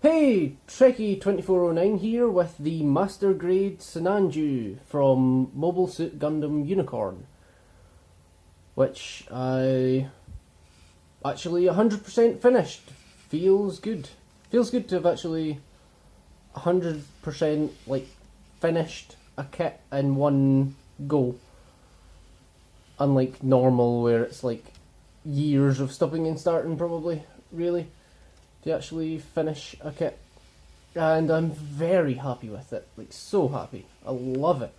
Hey, Trekkie2409 here with the Master Grade Sinanju from Mobile Suit Gundam Unicorn, which I actually 100% finished. Feels good. Feels good to have actually 100% finished a kit in one go. Unlike normal where it's years of stopping and starting probably, really, to actually finish a kit. And I'm very happy with it, so happy. I love it.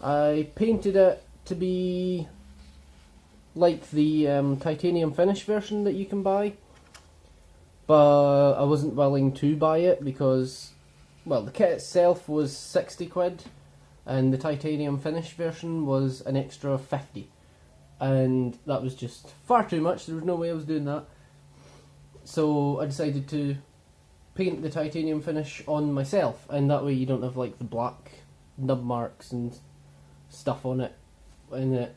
I painted it to be like the titanium finish version that you can buy, but I wasn't willing to buy it because, well, the kit itself was 60 quid and the titanium finish version was an extra 50, and that was just far too much. There was no way I was doing that. So I decided to paint the titanium finish on myself, and that way you don't have the black nub marks and stuff on it, and it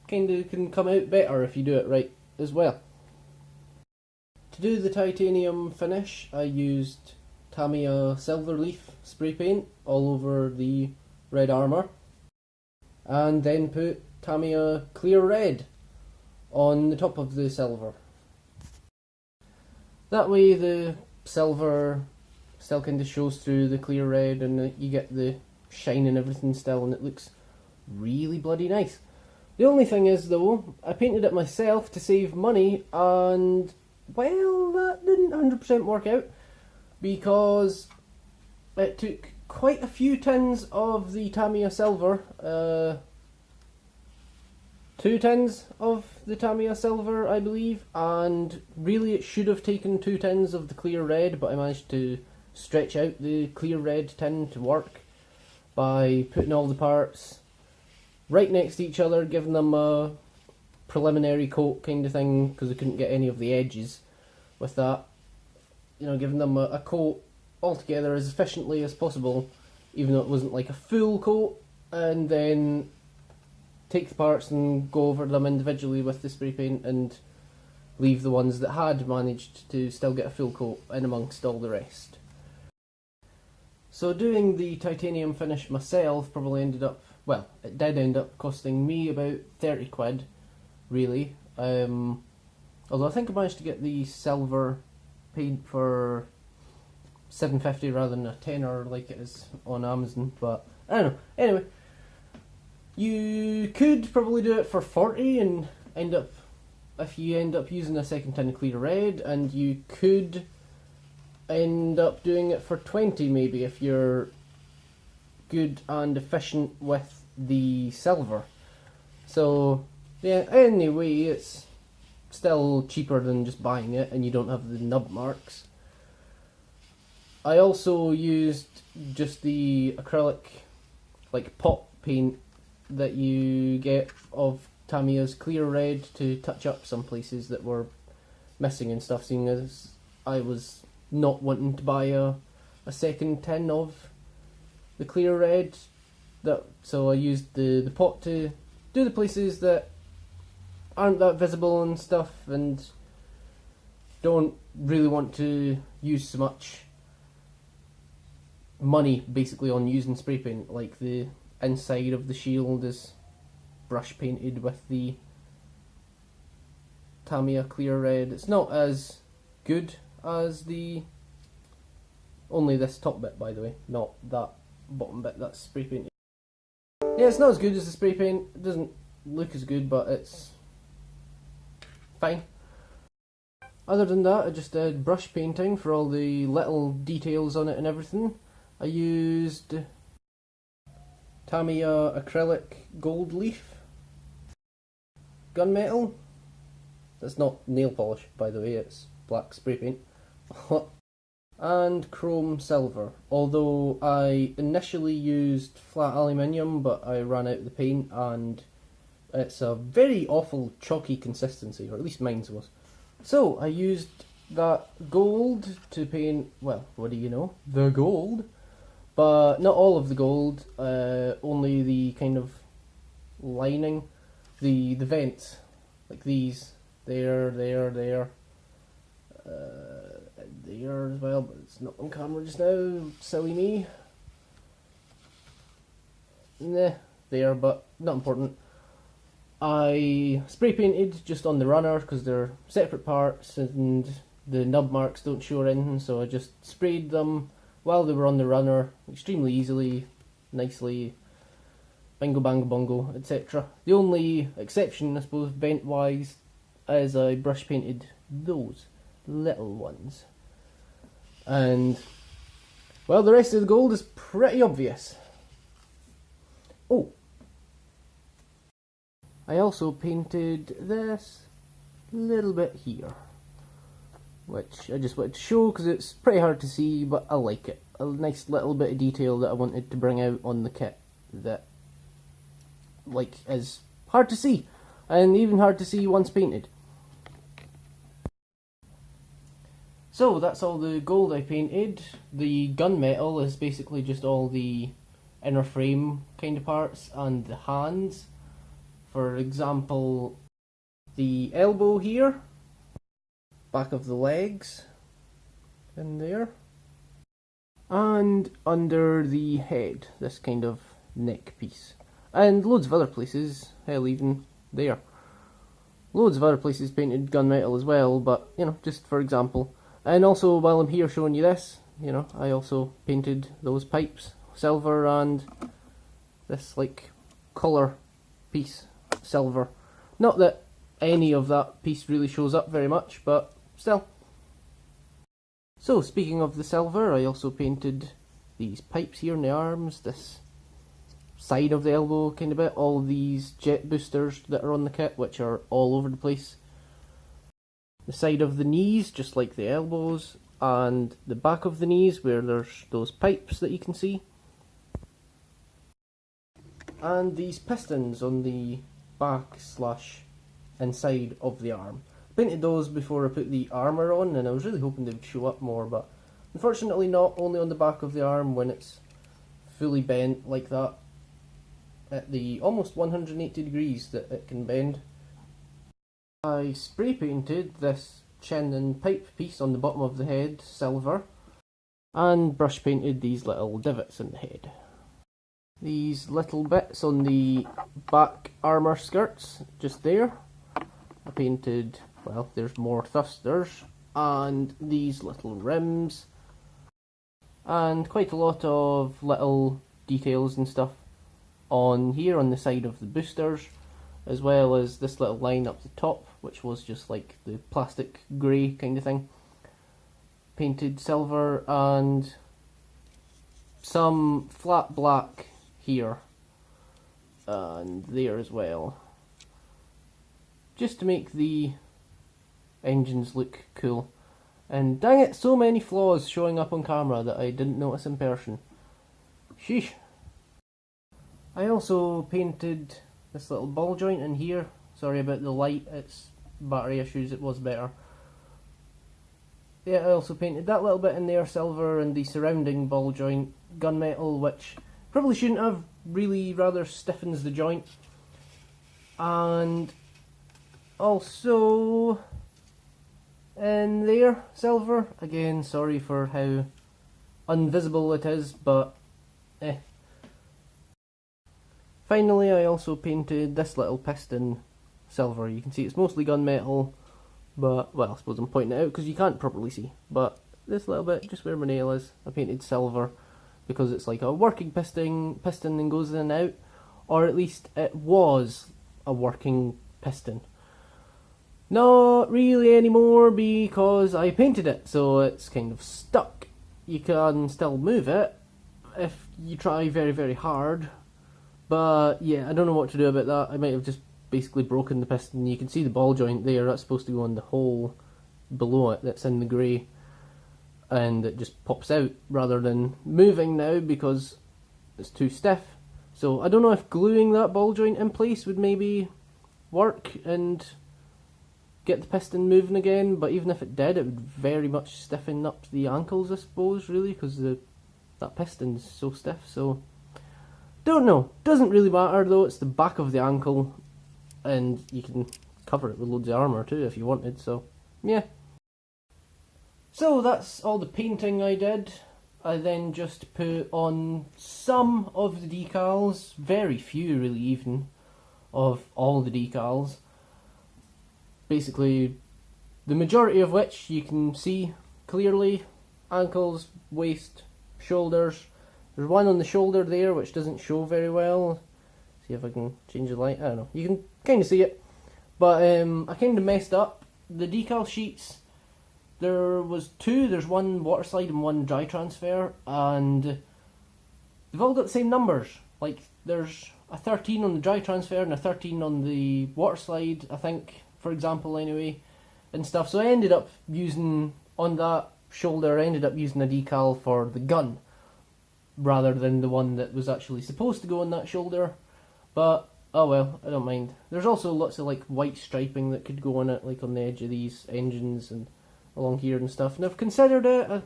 kind of can come out better if you do it right as well. To do the titanium finish, I used Tamiya Silver Leaf spray paint all over the red armour, and then put Tamiya Clear Red on the top of the silver. That way the silver still kind of shows through the clear red, and you get the shine and everything still, and it looks really bloody nice. The only thing is though, I painted it myself to save money, and well, that didn't 100% work out, because it took quite a few tins of the Tamiya silver, 2 tins of the Tamiya silver, I believe, and really it should have taken 2 tins of the clear red, but I managed to stretch out the clear red tin to work by putting all the parts right next to each other, giving them a preliminary coat kind of thing, because I couldn't get any of the edges with that. You know, giving them a coat all together as efficiently as possible, even though it wasn't a full coat, and then take the parts and go over them individually with the spray paint and leave the ones that had managed to still get a full coat in amongst all the rest. So doing the titanium finish myself probably ended up, well, it did end up costing me about 30 quid, really. Although I think I managed to get the silver paint for 750 rather than a tenner like it is on Amazon, but I don't know. Anyway, you could probably do it for 40 and if you end up using a second tin of clear red, and you could end up doing it for 20 maybe if you're good and efficient with the silver. So yeah, anyway, it's still cheaper than just buying it, and you don't have the nub marks. I also used just the acrylic pop paint that you get of Tamiya's clear red to touch up some places that were missing and stuff, seeing as I was not wanting to buy a second tin of the clear red. So I used the pot to do the places that aren't that visible and stuff, and don't really want to use so much money basically on using spray paint. Like the inside of the shield is brush painted with the Tamiya clear red. It's not as good as only this top bit, by the way, not that bottom bit that's spray painted. Yeah, it's not as good as the spray paint. It doesn't look as good, but it's fine. Other than that, I just did brush painting for all the little details on it and everything. I used Tamiya acrylic gold leaf, gunmetal. That's not nail polish, by the way, it's black spray paint. And chrome silver. Although I initially used flat aluminium, but I ran out of the paint and it's a very awful chalky consistency, or at least mine was. So I used that gold to paint, well, what do you know? The gold. But not all of the gold, only the kind of lining, the vents, like these, there, there as well, but it's not on camera just now, silly me. Nah, there, but not important. I spray painted just on the runner because they're separate parts and the nub marks don't show or anything, so I just sprayed them while they were on the runner extremely easily, nicely, bingo bango bongo, etc. The only exception, I suppose, bent wise, is I brush painted those little ones. And, well, the rest of the gold is pretty obvious. Oh, I also painted this little bit here, which I just wanted to show because it's pretty hard to see, but I like it. A nice little bit of detail that I wanted to bring out on the kit that, like, is hard to see, and even hard to see once painted. So that's all the gold I painted. The gunmetal is basically just all the inner frame kind of parts and the hands. For example, the elbow here, back of the legs, in there, and under the head, this kind of neck piece. And loads of other places, hell even there. Loads of other places painted gunmetal as well, but, you know, just for example. And also, while I'm here showing you this, you know, I also painted those pipes, silver, and this, like, colour piece, silver. Not that any of that piece really shows up very much, but still. So, speaking of the silver, I also painted these pipes here in the arms, this side of the elbow kind of bit, all these jet boosters that are on the kit, which are all over the place. The side of the knees, just like the elbows, and the back of the knees where there's those pipes that you can see. And these pistons on the back / inside of the arm. I painted those before I put the armour on, and I was really hoping they would show up more, but unfortunately not, only on the back of the arm when it's fully bent like that at the almost 180 degrees that it can bend. I spray painted this chin and pipe piece on the bottom of the head silver, and brush painted these little divots in the head. These little bits on the back armour skirts, just there, I painted, well, there's more thrusters, and these little rims, and quite a lot of little details and stuff on here on the side of the boosters, as well as this little line up the top, which was just like the plastic grey kind of thing. Painted silver, and some flat black here and there as well, just to make the engines look cool. And dang it, so many flaws showing up on camera that I didn't notice in person. Sheesh. I also painted this little ball joint in here. Sorry about the light, it's battery issues, it was better. Yeah, I also painted that little bit in there silver, and the surrounding ball joint gunmetal, which probably shouldn't have, really rather stiffens the joint. And also in there, silver. Again, sorry for how unvisible it is, but eh. Finally, I also painted this little piston silver. You can see it's mostly gunmetal, but, well, I suppose I'm pointing it out because you can't properly see. But this little bit, just where my nail is, I painted silver because it's like a working piston and goes in and out, or at least it was a working piston. Not really anymore because I painted it, so it's kind of stuck. You can still move it if you try very, very hard. But yeah, I don't know what to do about that. I might have just basically broken the piston. You can see the ball joint there, that's supposed to go in the hole below it that's in the grey, and it just pops out rather than moving now because it's too stiff. So I don't know if gluing that ball joint in place would maybe work and get the piston moving again, but even if it did, it would very much stiffen up the ankles, I suppose, really, because that piston's so stiff. So don't know, doesn't really matter though. It's the back of the ankle, and you can cover it with loads of armour too if you wanted, so yeah. So that's all the painting I did. I then just put on some of the decals, very few really even, of all the decals. Basically, the majority of which you can see clearly. Ankles, waist, shoulders. There's one on the shoulder there which doesn't show very well. See if I can change the light. I don't know. You can kind of see it. But I kind of messed up. The decal sheets, there was two. There's one water slide and one dry transfer. And they've all got the same numbers. Like, there's a 13 on the dry transfer and a 13 on the water slide, I think, for example, anyway, and stuff. So I ended up using, on that shoulder, I ended up using a decal for the gun rather than the one that was actually supposed to go on that shoulder. But oh well, I don't mind. There's also lots of like white striping that could go on it, like on the edge of these engines and along here and stuff. And I've considered it. I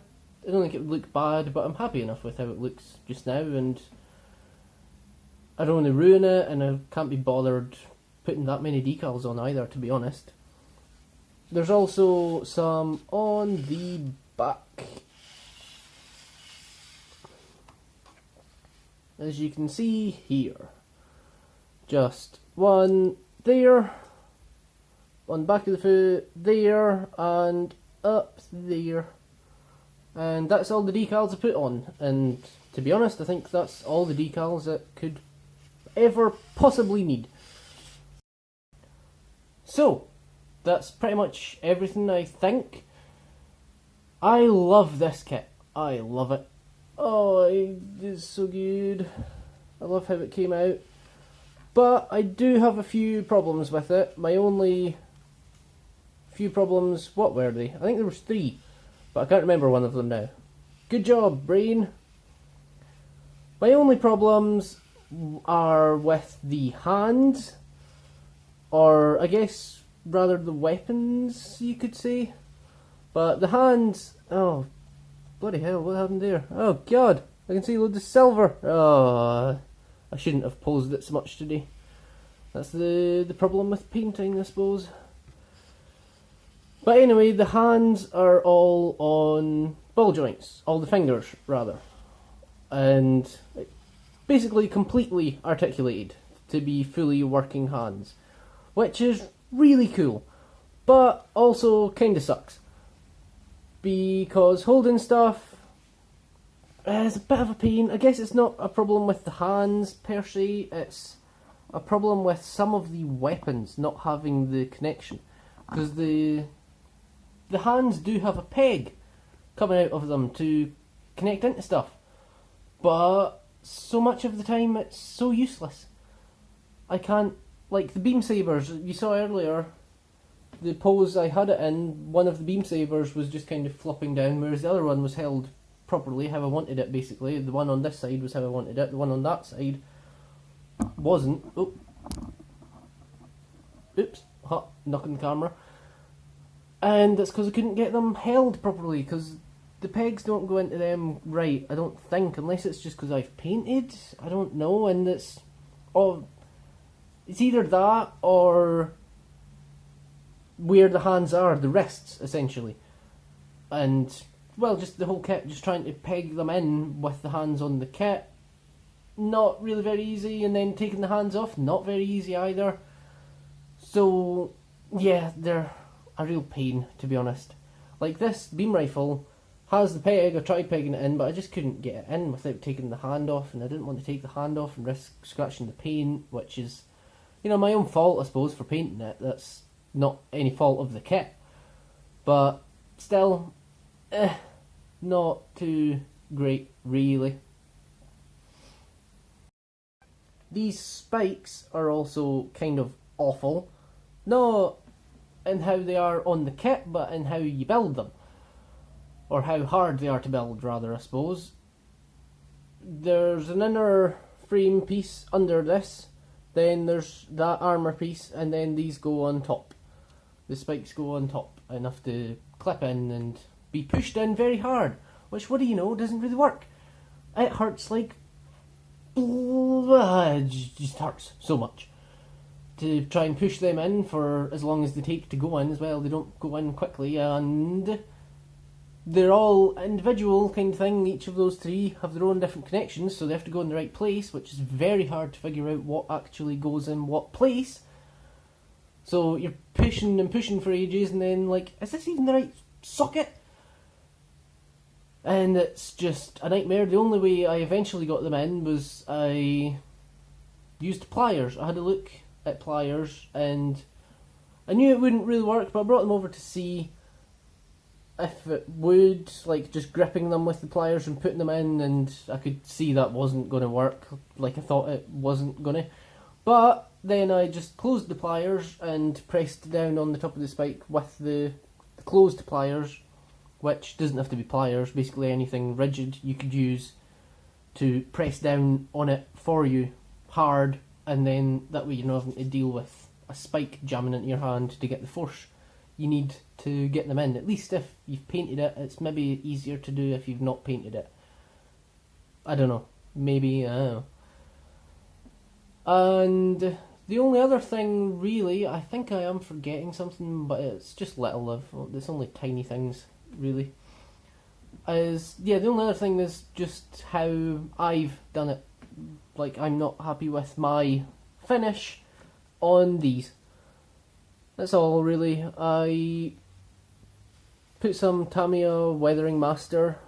don't think it would look bad, but I'm happy enough with how it looks just now, and I don't want to ruin it, and I can't be bothered putting that many decals on either, to be honest. There's also some on the back. As you can see here. Just one there, on the back of the foot there, and up there. And that's all the decals I put on. And to be honest, I think that's all the decals that could ever possibly need. So, that's pretty much everything, I think. I love this kit. I love it. Oh, it's so good. I love how it came out. But I do have a few problems with it. My only few problems, what were they? I think there was 3, but I can't remember one of them now. Good job, brain. My only problems are with the hands, or I guess rather the weapons, you could say. But the hands, oh, bloody hell, what happened there? Oh god, I can see loads of silver. Oh, I shouldn't have posed it so much today. That's the problem with painting, I suppose. But anyway, the hands are all on ball joints, all the fingers rather, and basically completely articulated to be fully working hands, which is really cool, but also kinda sucks, because holding stuff is a bit of a pain. I guess it's not a problem with the hands per se, it's a problem with some of the weapons not having the connection, because the hands do have a peg coming out of them to connect into stuff, but so much of the time it's so useless. I can't, like the beam sabers you saw earlier, the pose I had it in, one of the beam sabers was just kind of flopping down, whereas the other one was held properly how I wanted it. Basically the one on this side was how I wanted it, the one on that side wasn't. Oh, oops, hot, knocking the camera. And that's because I couldn't get them held properly, because the pegs don't go into them right, I don't think, unless it's just because I've painted, I don't know. And it's either that or where the hands are, the wrists essentially, and well, just the whole kit, just trying to peg them in with the hands on the kit, not really very easy, and then taking the hands off, not very easy either. So yeah, they're a real pain, to be honest. Like this beam rifle has the peg, I tried pegging it in, but I just couldn't get it in without taking the hand off, and I didn't want to take the hand off and risk scratching the paint, which is, you know, my own fault I suppose for painting it. That's not any fault of the kit, but still, not too great really. These spikes are also kind of awful, not in how they are on the kit, but in how you build them, or how hard they are to build rather, I suppose. There's an inner frame piece under this, then there's that armour piece, and then these go on top. The spikes go on top, enough to clip in and be pushed in very hard, which, what do you know, doesn't really work. It hurts like, it just hurts so much to try and push them in for as long as they take to go in as well. They don't go in quickly, and they're all individual kind of thing. Each of those three have their own different connections, so they have to go in the right place, which is very hard to figure out what actually goes in what place. So you're pushing and pushing for ages, and then like, is this even the right socket? And it's just a nightmare. The only way I eventually got them in was I used pliers. I had a look at pliers, and I knew it wouldn't really work, but I brought them over to see if it would, like just gripping them with the pliers and putting them in, and I could see that wasn't going to work like I thought it wasn't going to. But then I just closed the pliers and pressed down on the top of the spike with the closed pliers, which doesn't have to be pliers, basically anything rigid you could use to press down on it for you hard, and then that way you're not having to deal with a spike jamming into your hand to get the force you need to get them in. At least if you've painted it, it's maybe easier to do if you've not painted it. I don't know. Maybe, I don't know. And the only other thing, really, I think I am forgetting something, but it's just little. It's only tiny things, really. The only other thing is just how I've done it. Like, I'm not happy with my finish on these. That's all, really. I put some Tamiya Weathering Master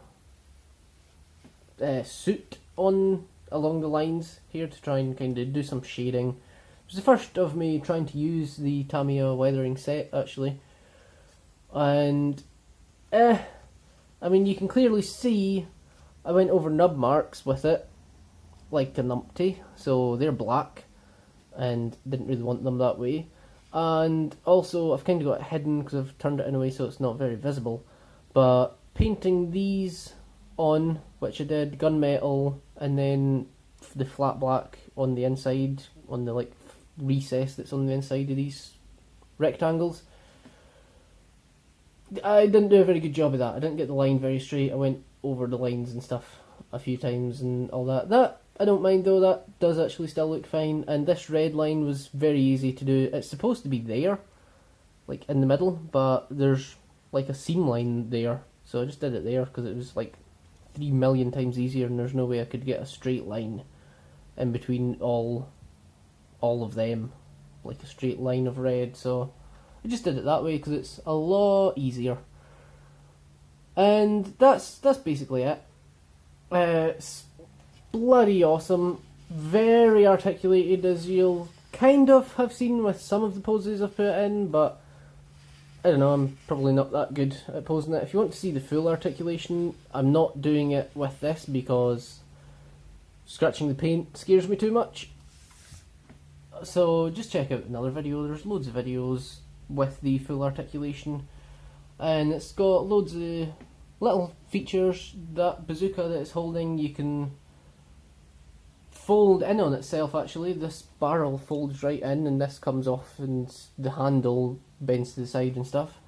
suit on along the lines here to try and kind of do some shading. It was the first of me trying to use the Tamiya Weathering set, actually. And, I mean, you can clearly see I went over nub marks with it, like a numpty, so they're black, and didn't really want them that way. And also I've kind of got it hidden because I've turned it in a way so it's not very visible, but painting these on, which I did gunmetal, and then the flat black on the inside, on the like recess that's on the inside of these rectangles, I didn't do a very good job of that. I didn't get the line very straight. I went over the lines and stuff a few times and all that. That I don't mind though, that does actually still look fine, and this red line was very easy to do. It's supposed to be there, like in the middle, but there's like a seam line there, so I just did it there because it was like 3 million times easier, and there's no way I could get a straight line in between all of them, like a straight line of red, so I just did it that way because it's a lot easier. And that's basically it. It's bloody awesome, very articulated, as you'll kind of have seen with some of the poses I've put in, but I don't know, I'm probably not that good at posing it. If you want to see the full articulation, I'm not doing it with this because scratching the paint scares me too much. So just check out another video. There's loads of videos with the full articulation, and it's got loads of little features. That bazooka that it's holding, you can fold in on itself actually. This barrel folds right in, and this comes off, and the handle bends to the side and stuff,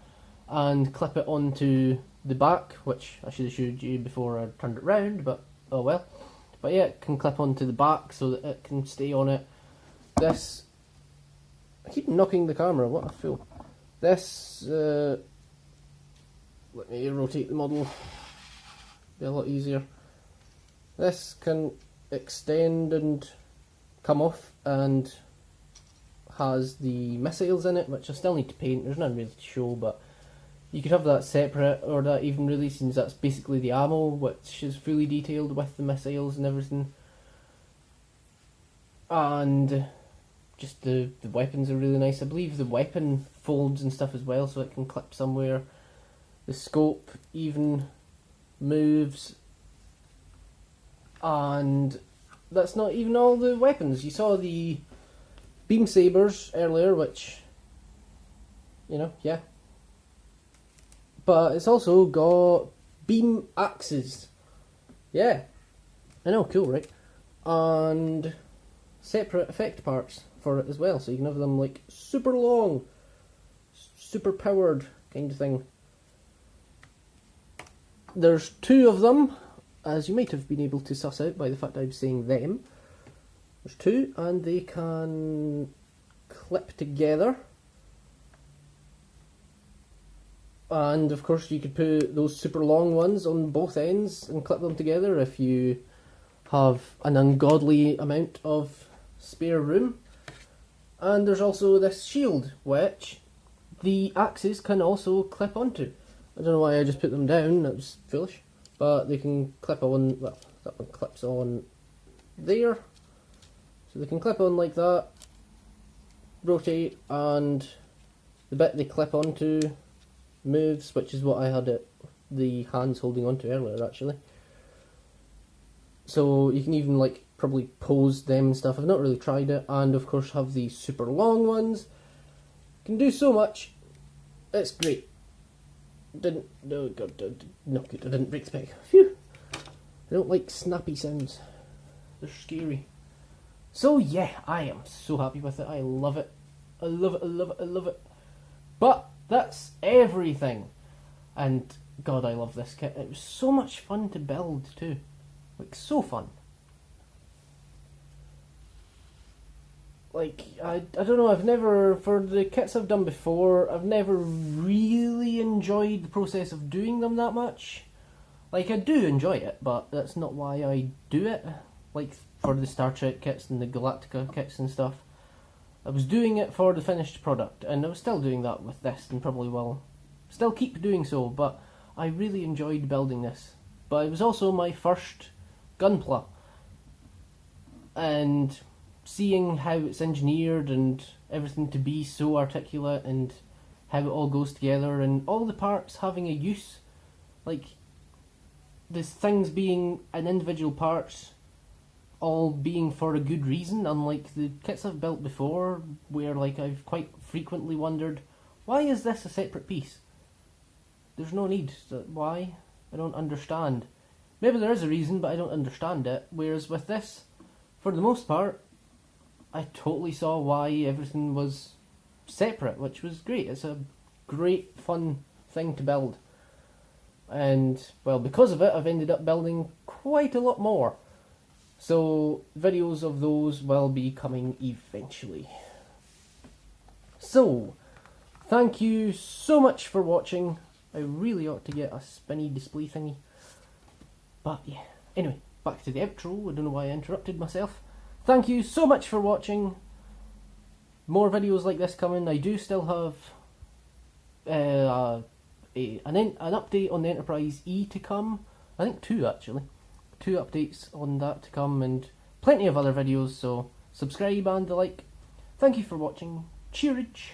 and clip it onto the back, which I should have showed you before I turned it round, but oh well. But yeah, it can clip onto the back so that it can stay on it. This, I keep knocking the camera, what a fool. This, let me rotate the model, be a lot easier. This can extend and come off, and has the missiles in it, which I still need to paint. There's nothing really to show, but you could have that separate, or that even really, since that's basically the ammo, which is fully detailed with the missiles and everything. And just the weapons are really nice. I believe the weapon folds and stuff as well, so it can clip somewhere. The scope even moves. And that's not even all the weapons. You saw the beam sabers earlier, which, you know, yeah. But it's also got beam axes. Yeah. I know, cool, right? And separate effect parts for it as well, so you can have them like super long, super powered kind of thing. There's 2 of them, as you might have been able to suss out by the fact I'm saying them. There's 2, and they can clip together And of course you could put those super long ones on both ends and clip them together if you have an ungodly amount of spare room. And there's also this shield, which the axes can also clip onto. I don't know why I just put them down, that was foolish. But they can clip on, well, that one clips on there. So they can clip on like that, rotate, and the bit they clip onto moves, which is what I had the hands holding onto earlier actually. So you can even like probably pose them and stuff. I've not really tried it, and of course have these super long ones. Can do so much. It's great. No good. Not good. I didn't break spec. Phew. I don't like snappy sounds. They're scary. So yeah, I am so happy with it. I love it. I love it. I love it. I love it. But that's everything. And God, I love this kit. It was so much fun to build too. Like, so fun. Like, I don't know, I've never, for the kits I've done before, I've never really enjoyed the process of doing them that much. Like, I do enjoy it, but that's not why I do it. Like, for the Star Trek kits and the Galactica kits and stuff. I was doing it for the finished product, and I was still doing that with this, and probably will still keep doing so, but I really enjoyed building this. But it was also my first Gunpla, and seeing how it's engineered and everything to be so articulate and how it all goes together and all the parts having a use, like these things being an individual parts, all being for a good reason, unlike the kits I've built before where like I've quite frequently wondered, why is this a separate piece? There's no need. Why? I don't understand. Maybe there is a reason, but I don't understand it. Whereas with this, for the most part, I totally saw why everything was separate, which was great. It's a great, fun thing to build. And, well, because of it, I've ended up building quite a lot more. So, videos of those will be coming eventually. So, thank you so much for watching. I really ought to get a spinny display thingy. But yeah, anyway, back to the outro. I don't know why I interrupted myself. Thank you so much for watching. More videos like this coming. I do still have an update on the Enterprise E to come. I think 2 actually. 2 updates on that to come, and plenty of other videos, so subscribe and the like. Thank you for watching. Cheerage!